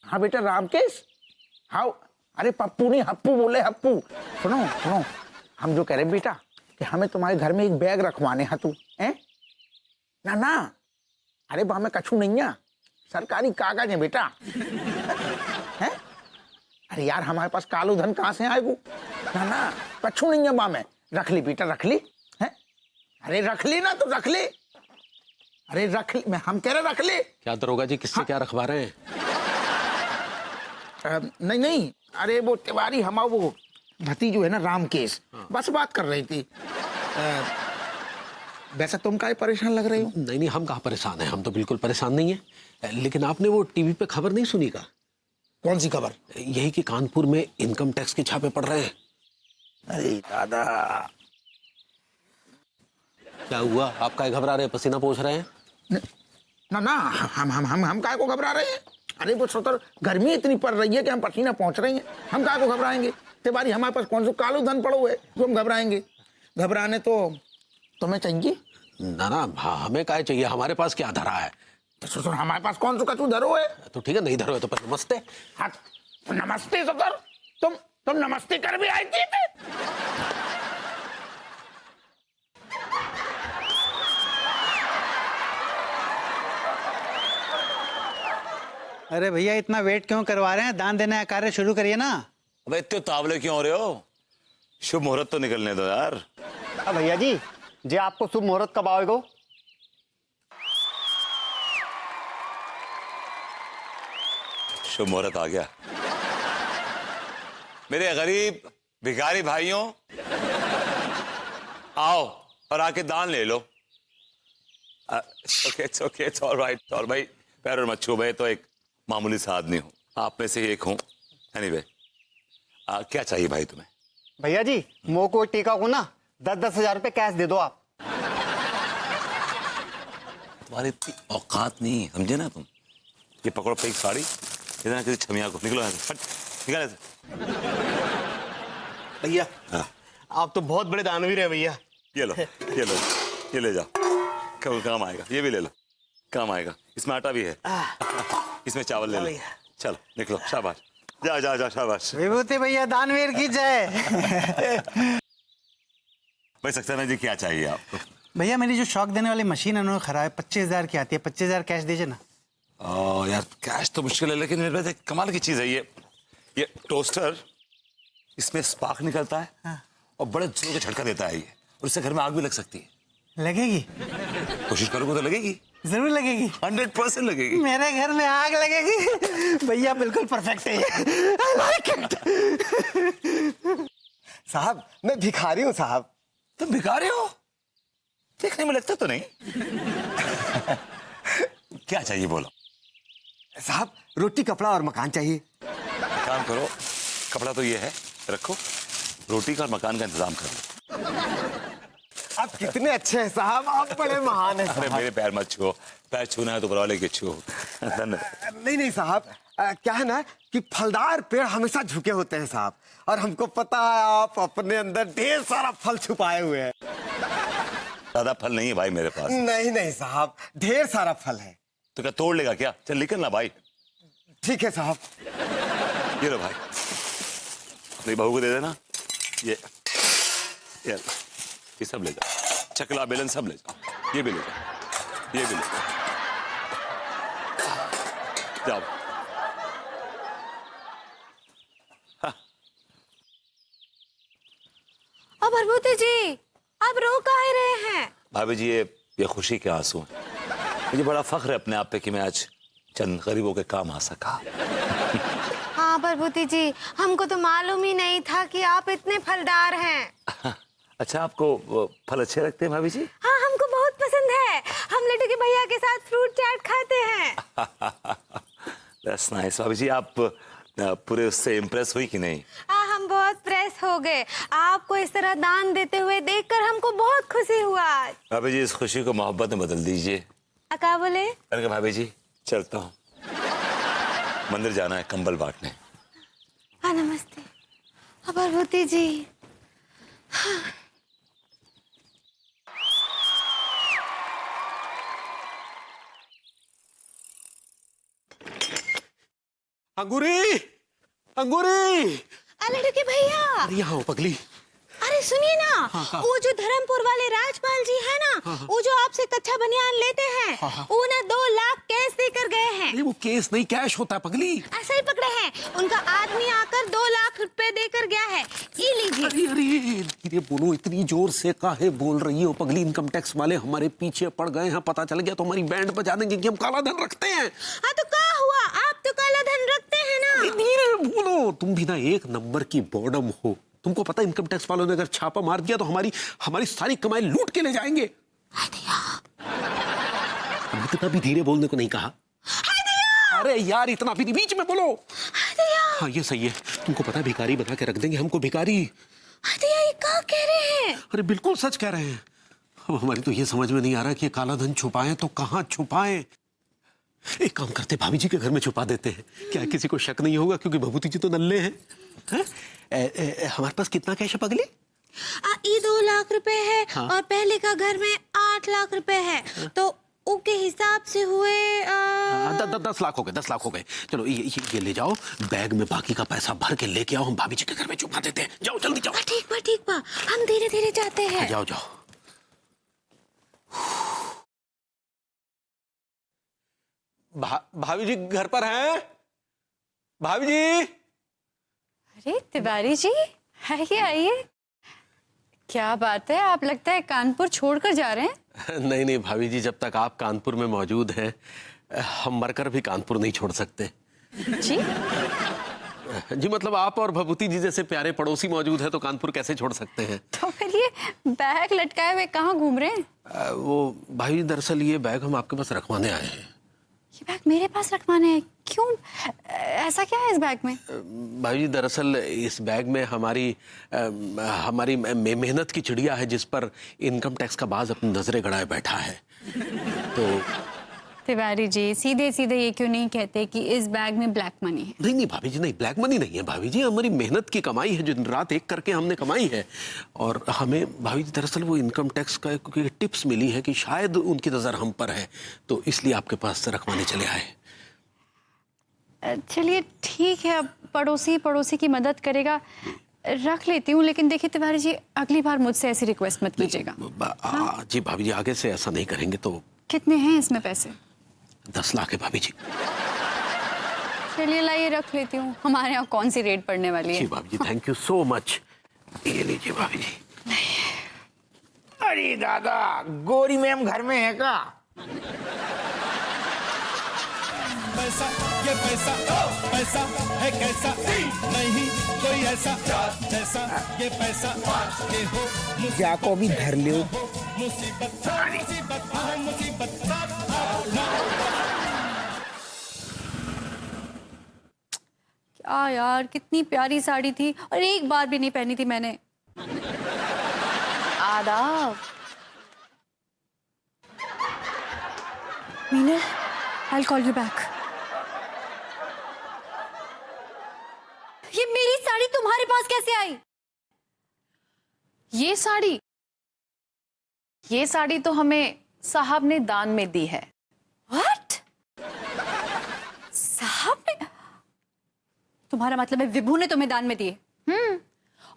हाँ बेटा रामकेश। हाँ अरे पप्पू नहीं हप्पू बोले हप्पू। सुनो सुनो हम जो कह रहे बेटा कि हमें तुम्हारे घर में एक बैग रखवाने हैं तू हैं ना ना। अरे वहां में कछु नहीं है सरकारी कागज है बेटा हैं। अरे यार हमारे पास कालो धन कहाँ से आएगो ना ना कछु नहीं है वहां में। रख ली बेटा रख ली हैं। अरे रख ली ना तो रख ली। अरे रख ली मैं हम कह रहे रख ली। क्या दरोगा जी किससे क्या रखवा रहे हैं? नहीं नहीं अरे वो तिवारी हमारा वो भतीजो है ना रामकेश बस बात कर रही थी। वैसे तुम काहे परेशान लग रहे हो? नहीं नहीं हम कहाँ परेशान हैं, हम तो बिल्कुल परेशान नहीं है। लेकिन आपने वो टीवी पे खबर नहीं सुनी का? कौन सी खबर? यही कि कानपुर में इनकम टैक्स के छापे पड़ रहे हैं। अरे दादा क्या हुआ, आप काहे घबरा रहे हैं, पसीना पोंछ रहे हैं? ना ना हम काहे को घबरा रहे हैं? अरे वो सतर गर्मी इतनी पड़ रही है कि हम पसीना पहुंच रहे हैं। हम काहे को घबराएंगे? तिवारी हमारे पास कौन सा कालो धन पड़ो है जो हम घबराएंगे? घबराने तो तुम्हें चाहिए ना ना हमें काहे चाहिए, हमारे पास क्या धरा है? तो सतर हमारे पास कौन सा कछु धरो है? तो ठीक है नहीं धरो है तो फिर नमस्ते। हाँ नमस्ते सतर तुम नमस्ते कर भी आई थी। अरे भैया इतना वेट क्यों करवा रहे हैं? दान देने का कार्य शुरू करिए ना। अबे इतने तावले क्यों हो रहे हो? शुभ मुहूर्त तो निकलने दो यार। भैया जी आपको शुभ मुहूर्त कब आएगा? शुभ मुहूर्त आ गया। मेरे गरीब भिखारी भाइयों आओ और आके दान ले लो। Okay it's alright. और भाई पैर और मत छू, भाई तो एक मामूली सा आदमी हूं, आप में से ही एक हूं। एनीवे क्या चाहिए भाई तुम्हें? भैया जी मो को टीका को ना 10-10 हजार रुपए कैश दे दो आप। तुम्हारी इतनी औकात नहीं, समझे ना तुम? ये पकड़ो पे एक साड़ी, इधर किसी छमिया को निकलो यहाँ से, फट निकल ऐसे। भैया हाँ आप तो बहुत बड़े दानवीर हैं भैया। ये लो ये ले जाओ, कब काम आएगा। ये भी ले लो, काम आएगा। इसमें आटा भी है, इसमें चावल ले लो। चलो निकलो, शाबाश। जा शाबाश। विभूति भैया दानवीर की जय। भाई सक्सेना जी क्या चाहिए आपको? भैया मेरी जो शौक देने वाली मशीन है ना खराब है, 25,000 की आती है, 25,000 कैश दीजिए ना। यार कैश तो मुश्किल है, लेकिन मेरे पास एक कमाल की चीज है। ये टोस्टर, इसमें स्पार्क निकलता है। हाँ। और बड़े जोर का झटका देता है ये, और इससे घर में आग भी लग सकती है। लगेगी? कोशिश करोगे तो लगेगी, जरूर लगेगी। 100% लगेगी। मेरे घर में आग लगेगी। भैया बिल्कुल परफेक्ट है ये। I like it। साहब मैं भिखारी हूँ साहब। तुम भिखारी हो? देखने में लगता तो नहीं। क्या चाहिए बोलो? साहब रोटी कपड़ा और मकान चाहिए। काम करो, कपड़ा तो ये है, रखो। रोटी का और मकान का इंतजाम कर लो। आप कितने अच्छे हैं साहब, आप बड़े महान हैं अरे साहब। मेरे पैर मत छुओ, पैर छूना है तो ऊपर वाले के छुओ। धन्यवाद। नहीं साहब, क्या है ना कि फलदार पेड़ हमेशा झुके होते हैं साहब, और हमको पता है आप अपने अंदर ढेर सारा फल छुपाए हुए हैं। ज्यादा फल नहीं है भाई मेरे पास। नहीं साहब ढेर सारा फल है। तो क्या तोड़ लेगा क्या? चल निकल ना भाई। ठीक है साहब। ये लो भाई, अपनी बहू को दे देना। ये सब ले जाओ, चकला बेलन सब ले जाओ। ये भी ले जाओ, ये भी ले जाओ। अब भरभूति जी आप रो काहे रहे हैं? भाभी जी ये खुशी के आंसू हैं। मुझे बड़ा फख्र है अपने आप पे कि मैं आज चंद गरीबों के काम आ सका। हाँ भरभूति जी हमको तो मालूम ही नहीं था कि आप इतने फलदार हैं। अच्छा आपको फल अच्छे लगते हैं भाभी जी? हाँ हमको बहुत पसंद है, हम लड्डू के भैया के साथ फ्रूट चाट खाते हैं। That's nice। भाभी जी आप पूरे उससे इम्प्रेस हुई कि नहीं? हाँ हम बहुत प्रेस हो गए, आपको इस तरह दान देते हुए देखकर हमको बहुत खुशी हुआ। भाभी जी इस खुशी को मोहब्बत में बदल दीजिए। क्या बोले? अरे भाभी जी चलता हूँ, मंदिर जाना है कंबल बांटने। हाँ नमस्ते। भरभूति जी हाँ। अंगूरी, अंगूरी, अरे रुके भैया, अरे यहाँ हो पगली। अरे सुनिए ना, वो जो धर्मपुर वाले राजपाल जी है ना, वो जो आपसे कच्चा बनियान लेते हैं, वो ना 2 लाख कैश देकर गए हैं। अरे वो केस नहीं, कैश होता है पगली। ऐसा ही पकड़े हैं, उनका आदमी आकर 2 लाख रुपए देकर गया है, ये लीजिए। अरे अरे धीरे बोलो, इतनी जोर से काहे बोल रही हो पगली? इनकम टैक्स वाले हमारे पीछे पड़ गए हैं, पता चल गया तो हमारी बैंड बजा देंगे कि हम काला धन रखते हैं। हाँ तो क्या हुआ, आप तो काला धन रखते हैं ना। धीरे बोलो, तुम भी ना एक नंबर की बॉडम हो। तुमको पता है इनकम टैक्स वालों ने अगर छापा मार दिया तो हमारी सारी कमाई लूट के ले जाएंगे। अब इतना भी धीरे बोलने को नहीं कहा। अरे यार इतना भी नहीं, बीच में बोलो। हाँ ये सही है, तुमको पता है भिखारी बना के रख देंगे हमको, भिखारी। ये क्या कह रहे हैं? अरे बिल्कुल सच कह रहे हैं। अब हमारी तो ये समझ में नहीं आ रहा कि काला धन छुपाएं तो कहाँ छुपाएं। एक काम करते, भाभी जी के घर में छुपा देते हैं, क्या किसी को शक नहीं होगा? क्योंकि भभूति जी तो नल्ले हैं। हमारे पास कितना कैश है पगली? ये 2 लाख रुपए है। हाँ? और पहले का घर में 8 लाख रुपए है, तो उसके हिसाब से हुए 10 लाख हो गए, 10 लाख हो गए। चलो ये ले जाओ, बैग में बाकी का पैसा भर के लेके आओ, हम भाभी जी के घर में छुपा देते हैं। जाओ जल्दी जाओ। ठीक बा, हम धीरे धीरे जाते हैं। जाओ जाओ। भाभी जी घर पर हैं? भाभी जी। अरे तिवारी जी, आइए आइए। क्या बात है, आप लगता है कानपुर छोड़कर जा रहे हैं? नहीं नहीं भाभी जी, जब तक आप कानपुर में मौजूद हैं हम मरकर भी कानपुर नहीं छोड़ सकते। जी जी मतलब आप और भभूति जी जैसे प्यारे पड़ोसी मौजूद है तो कानपुर कैसे छोड़ सकते हैं? तो फिर ये बैग लटकाए हुए कहाँ घूम रहे हैं? वो भाई दरअसल ये बैग हम आपके पास रखवाने आए हैं। ये बैग मेरे पास रखवाने हैं? क्यों, ऐसा क्या है इस बैग में? भाई जी दरअसल इस बैग में हमारी मेहनत की चिड़िया है जिस पर इनकम टैक्स का बाज अपनी नजरें गड़ाए बैठा है। तो तिवारी जी सीधे सीधे ये क्यों नहीं कहते कि इस बैग में ब्लैक मनी है? नहीं नहीं भाभी जी, नहीं ब्लैक मनी नहीं है भाभी जी, हमारी मेहनत की कमाई है जो दिन रात एक करके हमने कमाई है। और हमें भाभी जी दरअसल वो इनकम टैक्स का क्योंकि टिप्स मिली है कि शायद उनकी नजर हम पर है, तो इसलिए आपके पास रखवाने चले आए। चलिए ठीक है, अब पड़ोसी की मदद करेगा, रख लेती हूँ। लेकिन देखिए तिवारी जी, अगली बार मुझसे ऐसी रिक्वेस्ट मत कीजिएगा। जी भाभी जी, आगे से ऐसा नहीं करेंगे। तो कितने हैं इसमें पैसे? 10 लाख है भाभी जी। चलिए लाइए, रख लेती हूँ, हमारे यहाँ कौन सी रेट पड़ने वाली है। जी भाभी जी, थैंक यू सो मच। ये लीजिए भाभी जी। अरे दादा, गोरी मैम घर में है का? पैसा ये पैसा पैसा है कैसा नहीं कोई ऐसा जैसा ये पैसा ये हो जाको भी धर लियो। मुसीबत मुसीबत मुसीबत। क्या यार, कितनी प्यारी साड़ी थी और एक बार भी नहीं पहनी थी मैंने। आदाब। Meenal, I'll call you back. ये मेरी साड़ी तुम्हारे पास कैसे आई? ये साड़ी तो हमें साहब ने दान में दी है। What? साहब ने? तुम्हारा मतलब है विभू ने तुम्हें दान में दिए?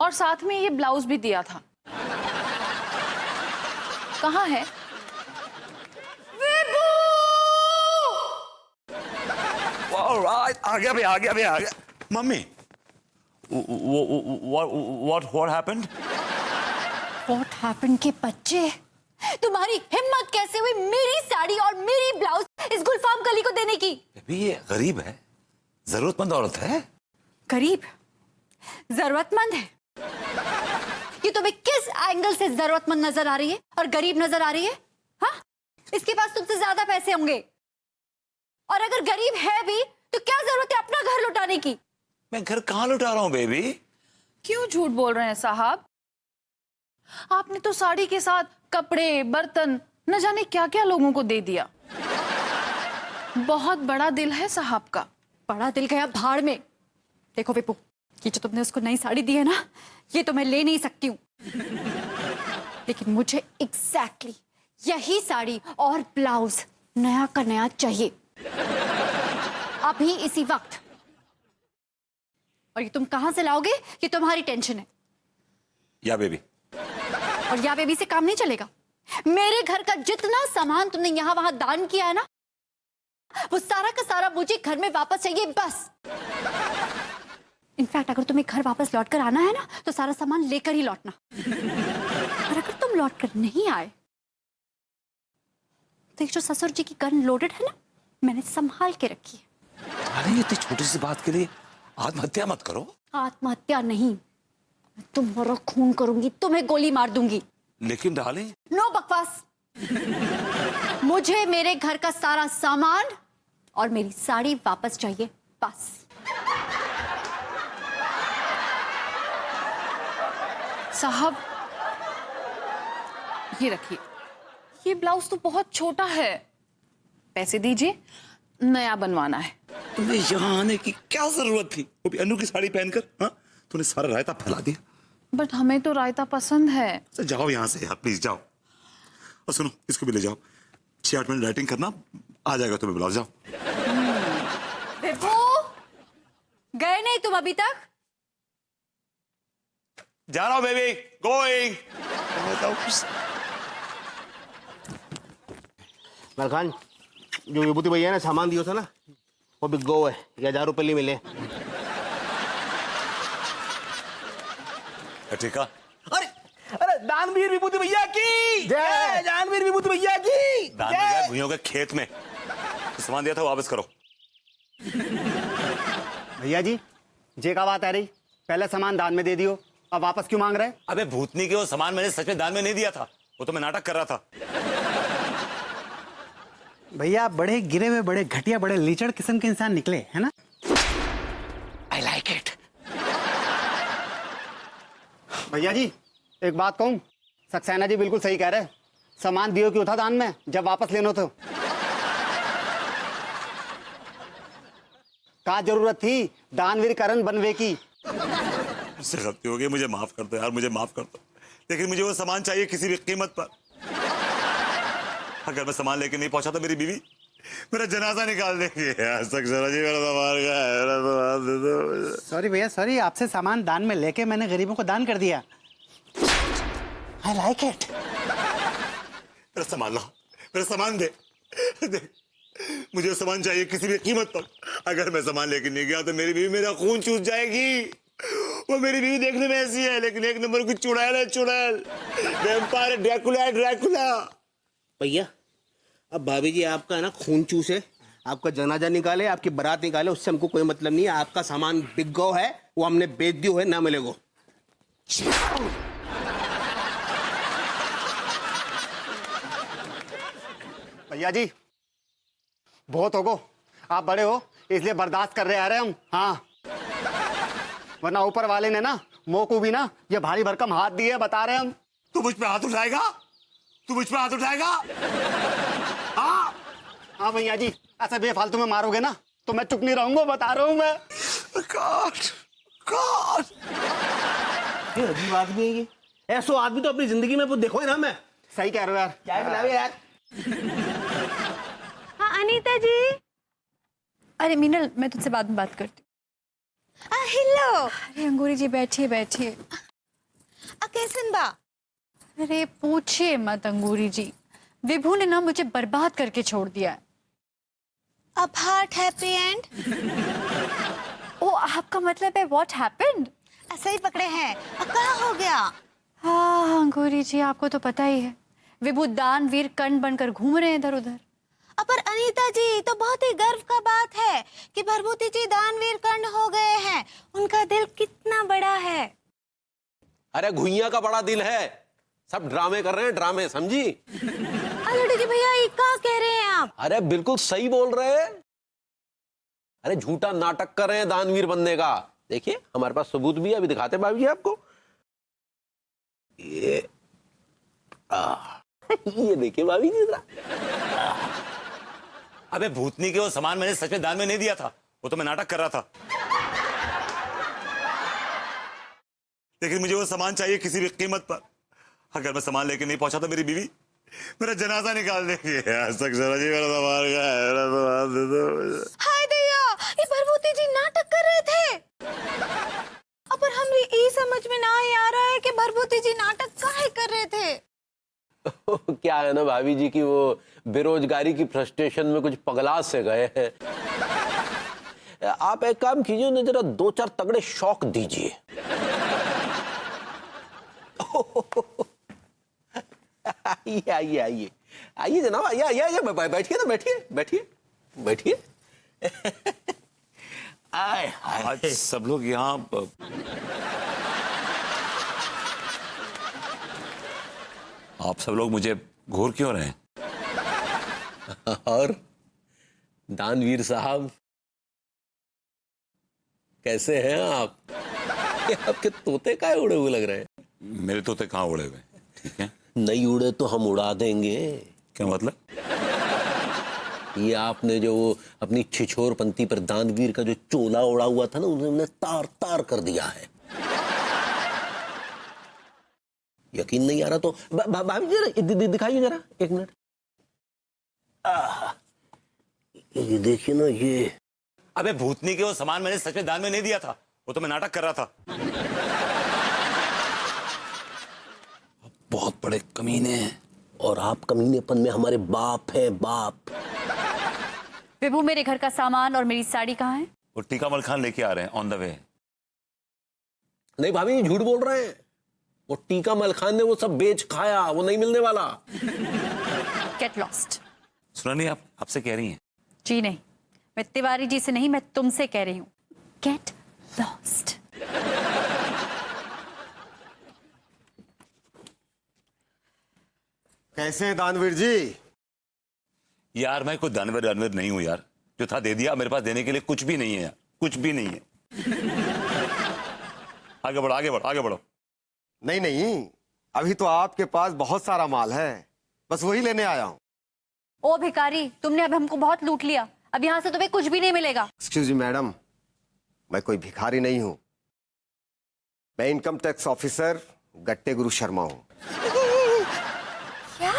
और साथ में ये ब्लाउज भी दिया था। कहाँ है? Alright, आ गया। Mummy, what happened? What happened के बच्चे? तुम्हारी हिम्मत कैसे हुई मेरी साड़ी और मेरी ब्लाउज इस गुलफाम कली को देने की? अभी ये गरीब है, जरूरतमंद औरत है। गरीब, जरूरतमंद है? ये तुम्हें किस एंगल से जरूरतमंद नजर आ रही है और गरीब नजर आ रही है? हाँ, इसके पास तुमसे ज्यादा पैसे होंगे, और अगर गरीब है भी तो क्या जरूरत है अपना घर लुटाने की? मैं घर कहाँ लुटा रहा हूँ बेबी? क्यों झूठ बोल रहे हैं साहब? आपने तो साड़ी के साथ कपड़े, बर्तन, न जाने क्या क्या लोगों को दे दिया। बहुत बड़ा दिल है साहब का। बड़ा दिल गया भाड़ में। देखो विपू, ये जो तुमने उसको नई साड़ी दी है ना, ये तो मैं ले नहीं सकती हूँ, लेकिन मुझे एग्जैक्टली यही साड़ी और ब्लाउज नया का नया चाहिए, अभी इसी वक्त। और ये तुम कहां से लाओगे कि तुम्हारी टेंशन है। या बेबी। और या बेबी से काम नहीं चलेगा। मेरे घर का जितना सामान तुमने यहां वहां दान किया है ना, वो सारा का सारा मुझे घर में वापस चाहिए बस। इनफैक्ट अगर तुम्हें घर वापस लौट कर आना है ना, तो सारा सामान लेकर ही लौटना। और अगर तुम लौट कर नहीं आए तो एक जो ससुर जी की गन लोडेड है ना, मैंने संभाल के रखी है। अरे इतनी छोटी सी बात के लिए आत्महत्या मत करो। आत्महत्या नहीं, मैं तुम्हारा खून करूंगी, तुम्हें गोली मार दूंगी। लेकिन डार्लिंग। नो बकवास। मुझे मेरे घर का सारा सामान और मेरी साड़ी वापस चाहिए बस। साहब ये रखिए, ये ब्लाउज तो बहुत छोटा है, पैसे दीजिए, नया बनवाना है। तुम्हें यहाँ आने की क्या जरूरत थी, वो भी अनु की साड़ी पहनकर? हाँ, तूने सारा रायता फैला दिया। बट हमें तो रायता पसंद है। तो जाओ यहाँ से यार, प्लीज जाओ। और सुनो, इसको भी ले जाओ, 6-8 मिनट राइटिंग करना, आ जाएगा तुम्हें ब्लाउज। जाओ। विभू, गए नहीं तुम अभी तक? जा रहा हूँ बेबी, गोइंग। मलखान, जो विभूति भैया ने सामान दिया था ना, वो भी गो है, 1000 रुपये लिए मिले। ठीक है। अरे अरे दानवीर विभूति भैया की जय, दानवीर विभूति भैया की दान में गया भुइयों के खेत में, तो सामान दिया था वापस करो। भैया जी, जे का बात आ रही, पहले सामान दान में दे दियो, अब वापस क्यों मांग रहे? अबे भूतनी के वो सामान मैंने सच में दान में नहीं दिया था, वो तो मैं नाटक कर रहा था। भैया आप बड़े गिरे हुए, बड़े घटिया, बड़े लीचड़ किस्म के इंसान निकले, है ना? I like it. भैया जी एक बात कहूं, सक्सेना जी बिल्कुल सही कह रहे, सामान दियो क्यों था दान में जब वापस लेना तो? क्या जरूरत थी दानवीर करण बनवे की? मुझसे गलती हो गई, मुझे माफ कर दो यार, मुझे माफ कर दो, लेकिन मुझे वो सामान चाहिए किसी भी कीमत पर। अगर मैं सामान लेके नहीं पहुंचा तो मेरी बीवी मेरा जनाजा निकाल देगी यार। सक्सेना जी मेरा सामान का है, मेरा सामान दे दो। सॉरी भैया सॉरी, आपसे सामान दान में लेके मैंने गरीबों को दान कर दिया। I like it. मेरा सामान ला, मेरा सामान दे। देख, मुझे वो सामान चाहिए किसी भी कीमत पर। अगर मैं सामान लेके नहीं गया तो मेरी बीवी मेरा खून चूस जाएगी। वो मेरी बीवी देखने में ऐसी है, लेकिन एक नंबर की चुड़ैल है, चुड़ैल। वैम्पायर, ड्रैकुला है, ड्रैकुला। भैया अब भाभी जी आपका है ना खून चूस है, आपका जनाजा निकाले, आपकी बारात निकाले, उससे हमको कोई मतलब नहीं है। आपका सामान बिक गो है, वो हमने बेच दियो है, ना मिलेगो। भैया जी बहुत हो गो, आप बड़े हो इसलिए बर्दाश्त कर रहे आ रहे हम। हाँ, वरना ऊपर वाले ने ना मोह को भी ना ये भारी भरकम हाथ दिए, बता रहे हम। तू मुझ पे हाथ उठाएगा? तू मुझ पे हाथ उठाएगा? हाँ हाँ भैया जी, ऐसे बेफालतू में मारोगे ना तो मैं चुप नहीं रहूंगा, बता रहा हूँ मैं। God, God. ये अजीब आदमी है ये, ऐसो आदमी तो अपनी जिंदगी में वो देखो ही ना। मैं सही कह रहे हो यार। क्या खिलावे यार? हाँ अनीता जी। अरे मीनल, मैं तुझसे बाद में बात करती हूँ। हेलो। अरे अंगूरी जी बैठिए बैठिए। कैसन बा? अरे पूछिए मत अंगूरी जी, विभू ने ना मुझे बर्बाद करके छोड़ दिया है। अब हार्ट हैप्पी एंड? ओ आपका मतलब है व्हाट हैपेंड? ऐसा ही पकड़े हैं। अब क्या हो गया? हाँ अंगूरी जी, आपको तो पता ही है, विभू दानवीर कर्ण बनकर घूम रहे हैं इधर उधर। पर अनीता जी तो बहुत ही गर्व का बात है कि भरभूति जी दानवीर कर्ण हो गए हैं। उनका दिल कितना बड़ा है। अरे घुइया का बड़ा दिल है, सब ड्रामे कर रहे हैं, ड्रामे, समझी? अरे जी भैया ये क्या कह रहे हैं आप? अरे बिल्कुल सही बोल रहे हैं। अरे झूठा नाटक कर रहे हैं दानवीर बनने का। देखिए हमारे पास सबूत भी है, अभी दिखाते हैं भाभी जी आपको। ये ये देखिए भाभी जी जरा। अबे भूतनी के वो सामान मैंने सच में दान में नहीं दिया था, वो तो मैं नाटक कर रहा था। लेकिन मुझे वो सामान चाहिए किसी भी कीमत पर। अगर मैं सामान लेके नहीं पहुंचा तो मेरी बीवी मेरा जनाजा निकाल देगी यार। सक्सेना जी मेरा सामान का है, मेरा सामान दे दो। हाय दैया, ये भरभूति जी नाटक कर रहे थे। है ना भाभी जी की वो बेरोजगारी की फ्रस्ट्रेशन में कुछ पगला से गए हैं। आप एक काम कीजिए, उन्हें जरा 2-4 तगड़े शौक दीजिए। आइए आइए आइए आइए जनाब, आइए आइए आइए, बैठिए ना, बैठिए बैठिए बैठिए। आज सब लोग यहाँ आप सब लोग मुझे घूर क्यों रहे हैं? और दानवीर साहब कैसे हैं आप? ये आपके तोते काहे उड़े हुए लग रहे हैं? मेरे तोते कहाँ उड़े हुए? ठीक है, नहीं उड़े तो हम उड़ा देंगे। क्या मतलब? ये आपने जो वो अपनी छिछोरपंती पर दानवीर का जो चोला उड़ा हुआ था ना, उन्होंने तार तार कर दिया है। यकीन नहीं आ रहा तो भाभी जरा दिखाइए जरा 1 मिनट। ये देखिए ना, ये अबे भूतनी के वो सामान मैंने सच में दान में नहीं दिया था, वो तो मैं नाटक कर रहा था। बहुत बड़े कमीने हैं, और आप कमीनेपन में हमारे बाप है, बाप। विभू, मेरे घर का सामान और मेरी साड़ी कहाँ है? वो टीकामल खान लेके आ रहे हैं, ऑन द वे। नहीं भाभी, ये झूठ बोल रहे हैं। वो टीकामल खान ने वो सब बेच खाया, वो नहीं मिलने वाला। Get lost. सुना नहीं आपसे कह रही हैं? जी नहीं, मैं तिवारी जी से नहीं, मैं तुमसे कह रही हूँ। Get lost. कैसे हैं दानवीर जी? यार मैं कोई दानवीर नहीं हूं यार, जो था दे दिया। मेरे पास देने के लिए कुछ भी नहीं है यार, कुछ भी नहीं है। आगे बढ़ो आगे बढ़ो आगे बढ़ो। नहीं नहीं, अभी तो आपके पास बहुत सारा माल है, बस वही लेने आया हूं। ओ भिखारी, तुमने अब हमको बहुत लूट लिया, अब यहां से तुम्हें कुछ भी नहीं मिलेगा। एक्सक्यूज मी मैडम, मैं कोई भिखारी नहीं हूं, मैं इनकम टैक्स ऑफिसर गट्टे गुरु शर्मा हूं। क्या?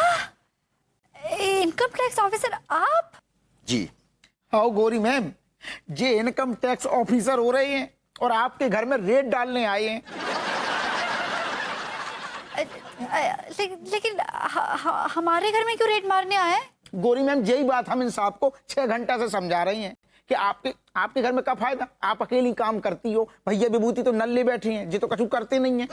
इनकम टैक्स ऑफिसर आप? जी। आओ गौरी मैम, ये इनकम टैक्स ऑफिसर हो रहे हैं और आपके घर में रेड डालने आए हैं। लेकिन हमारे घर में क्यों रेड मारने आए हैं? गौरी मैम, यही बात हम इन साहब को 6 घंटा से समझा रही हैं कि आपके घर में क्या फायदा, आप अकेली काम करती हो, भैया विभूति तो नल्ले बैठी हैं, ये तो कछु करते नहीं है।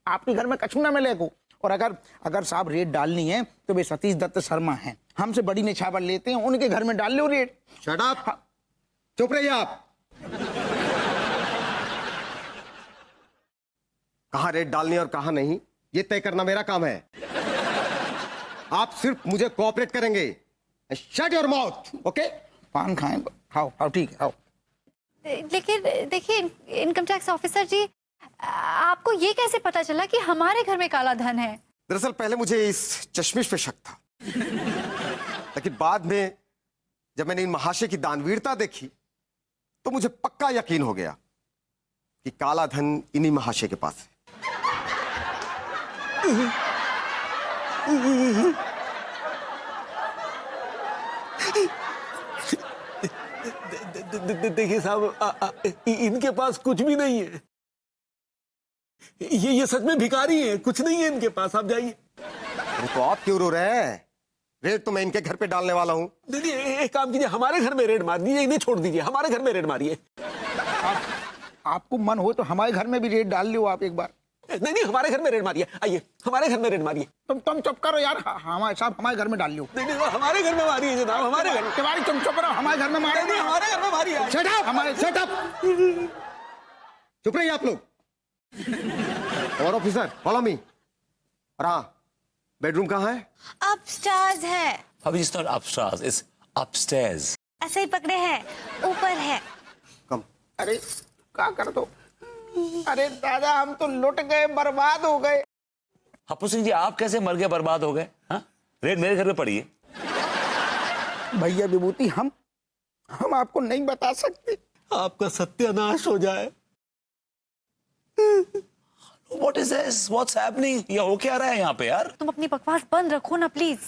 आपके घर में कछु ना मिले को। और अगर साहब रेड डालनी है तो वे सतीश दत्त शर्मा हैं, हमसे बड़ी निछावर लेते हैं, उनके घर में डाल लो रेड। शट अप, चुप रहिए आप। कहां रेड डालनी और कहां नहीं, ये तय करना मेरा काम है। आप सिर्फ मुझे कोऑपरेट करेंगे। Shut your mouth, okay? पान खाएं, खाओ ठीक है, आओ। लेकिन देखिए इनकम टैक्स ऑफिसर जी, आपको ये कैसे पता चला कि हमारे घर में काला धन है? दरअसल पहले मुझे इस चश्मिश पे शक था, लेकिन बाद में जब मैंने इन महाशय की दानवीरता देखी तो मुझे पक्का यकीन हो गया कि काला धन इन्हीं महाशय के पास है। देखिए साहब, इनके पास कुछ भी नहीं है। ये सच में भिखारी हैं, कुछ नहीं है इनके पास। आप जाइए। अरे तो आप क्यों रो रहे हैं? रेड तो मैं इनके घर पे डालने वाला हूँ। दीदी एक काम कीजिए, हमारे घर में रेड मार दीजिए, इन्हें छोड़ दीजिए, हमारे घर में रेड मारिए। आपको मन हो तो हमारे घर में भी रेड डाल लो आप एक बार। नहीं हमारे घर में रेड मारिए, आइए हमारे घर में रेड मारिए। तुम चुप करो यार, हमारे साहब हमारे घर में डाल लो। नहीं हमारे घर में मारिए जनाब, हमारे घर में। तिवारी तुम चुप रहो, हमारे घर में मारे। नहीं हमारे घर में मारिए। शट अप, हमारे शट अप, चुप रहिए आप लोग। और ऑफिसर फॉलो मी। और हाँ, बेडरूम कहाँ है? अपस्टार्स है। अभी इट्स नॉट अपस्टार्स, इट्स अपस्टेयर्स। ऐसे ही पकड़े हैं, ऊपर है। कम। अरे क्या कर दो। अरे दादा, हम तो लुट गए, बर्बाद हो गए। हप्पू सिंह जी, आप कैसे मर गए, बर्बाद हो गए? हाँ, रेड मेरे घर पे पड़ी है। भैया विभूति, हम आपको नहीं बता सकते। आपका सत्यानाश हो जाए। What is this? What's happening? ये हो क्या रहा है यहाँ पे यार? तुम अपनी बकवास बंद रखो ना प्लीज।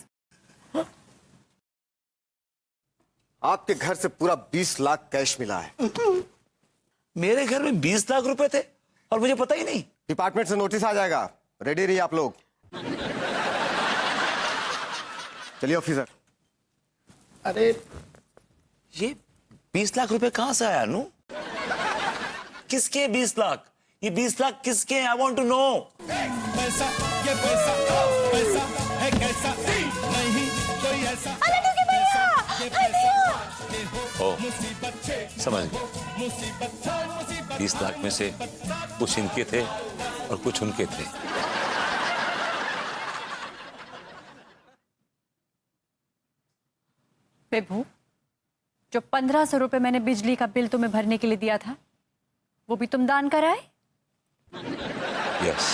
आपके घर से पूरा 20 लाख कैश मिला है। मेरे घर में 20 लाख रुपए थे और मुझे पता ही नहीं। डिपार्टमेंट से नोटिस आ जाएगा, रेडी रहिए आप लोग। चलिए ऑफिसर। अरे ये 20 लाख रुपए कहां से आया अनु? किसके 20 लाख? ये 20 लाख किसके हैं? I want to know. पैसा ये पैसा पैसा है कैसा नहीं कोई ऐसा ये पैसा ये हो मुसीबत छे समझ गया। मुसीबत 20 लाख में से कुछ इनके थे और कुछ उनके थे। विभू, जो 1500 रुपए मैंने बिजली का बिल तुम्हें भरने के लिए दिया था, वो भी तुम दान कराए? यस